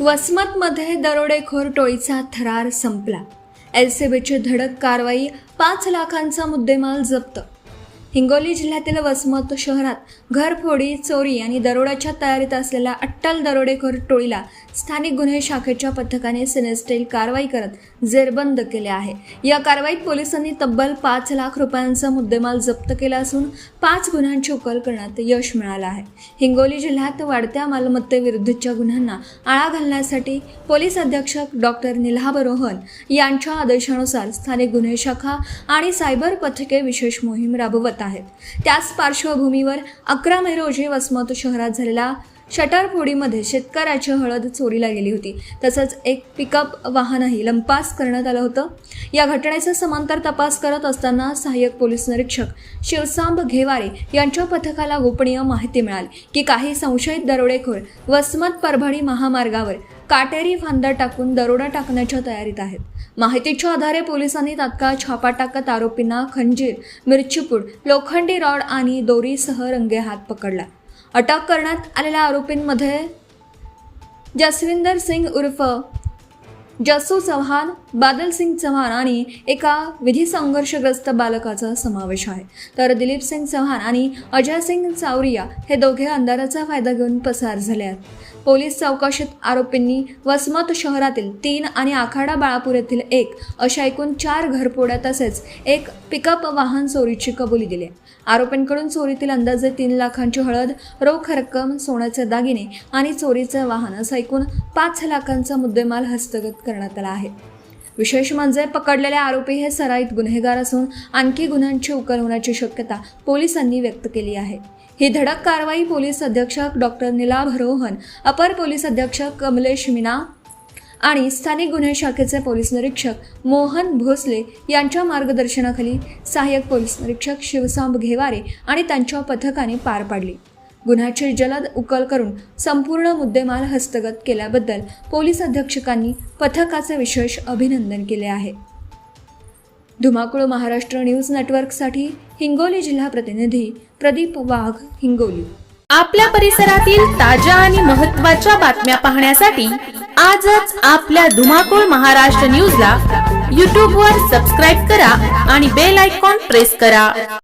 वसमतमध्ये दरोडेखोर टोळीचा थरार संपला. एलसीबीची धडक कारवाई, 5 लाखांचा मुद्देमाल जप्त. हिंगोली जिल्ह्यातील वसमत शहरात घरफोडी, चोरी आणि दरोड्याच्या तयारीत असलेल्या अट्टल दरोडेखोर टोळीला स्थानिक गुन्हे शाखेच्या पथकाने सिनेस्टाईल कारवाई करत जेरबंद केले आहे. या कारवाईत पोलिसांनी तब्बल 5 लाख रुपयांचा मुद्देमाल जप्त केला असून 5 गुन्ह्यांची उकल करण्यात यश मिळालं आहे. हिंगोली जिल्ह्यात वाढत्या मालमत्तेविरुद्धच्या गुन्ह्यांना आळा घालण्यासाठी पोलीस अधीक्षक डॉक्टर निलाभ रोहन यांच्या आदेशानुसार स्थानिक गुन्हे शाखा आणि सायबर पथके विशेष मोहीम राबवत आहेत. त्याच पार्श्वभूमीवर 11 मे रोजी वसमत शहरात झालेल्या शटरफोडीमध्ये शेतकऱ्याची हळद चोरीला गेली होती. तसंच एक पिकअप वाहनही लंपास करण्यात आलं होतं. या घटनेचा समांतर तपास करत असताना सहाय्यक पोलीस निरीक्षक शिवसांब घेवारे यांच्या पथकाला गोपनीय माहिती मिळाली की काही संशयित दरोडेखोर वसमत परभणी महामार्गावर काटेरी फांदा टाकून दरोडा टाकण्याच्या तयारीत आहेत. माहितीच्या आधारे पोलिसांनी तात्काळ छापा टाकत आरोपींना खंजीर, मिरचीपूड, लोखंडी रॉड आणि दोरीसह रंगेहात पकडला. अटक करण्यात आलेल्या आरोपींमध्ये जसविंदर सिंग उर्फ जसू चव्हाण, बादल सिंग चव्हाण आणि एका विधी संघर्षग्रस्त बालकाचा समावेश आहे. तर दिलीप सिंग चव्हाण आणि अजय सिंग चावरिया हे दोघे अंधाराचा फायदा घेऊन पसार झाले आहेत. पोलीस चौकशीत आरोपींनी वसमत शहरातील 3 आणि आखाडा बाळापूर येथील 1 अशा एकूण 4 घरफोड्या तसेच एक पिकअप वाहन चोरीची कबुली दिली. आरोपींकडून चोरीतील अंदाजे 3 लाखांची हळद, रोख रक्कम, सोन्याचे दागिने आणि चोरीचे वाहन असा एकूण 5 लाखांचा मुद्देमाल हस्तगत करण्यात आला आहे. विशेष म्हणजे पकडलेले आरोपी हे सराईत गुन्हेगार असून आणखी गुन्ह्यांची उकल होण्याची शक्यता पोलिसांनी व्यक्त केली आहे. ही धडक कारवाई पोलीस अधीक्षक डॉक्टर निलाभ रोहन, अपर पोलीस अधीक्षक कमलेश मीना आणि स्थानिक गुन्हे शाखेचे पोलीस निरीक्षक मोहन भोसले यांच्या मार्गदर्शनाखाली सहाय्यक पोलीस निरीक्षक शिवसांब घेवारे आणि त्यांच्या पथकाने पार पाडली. गुन्ह्याची जलद उकल करून संपूर्ण मुद्देमाल हस्तगत केल्याबद्दल पोलीस अधीक्षकांनी पथकाचे विशेष अभिनंदन केले आहे. धुमाकूळ महाराष्ट्र न्यूज नेटवर्कसाठी हिंगोली जिल्हा प्रतिनिधी प्रदीप वाघ, हिंगोली. आपल्या परिसरातील ताज्या आणि महत्त्वाच्या बातम्या पाहण्यासाठी आजच आपल्या धुमाकूळ महाराष्ट्र न्यूजला YouTube वर सबस्क्राईब करा आणि बेल आयकॉन प्रेस करा.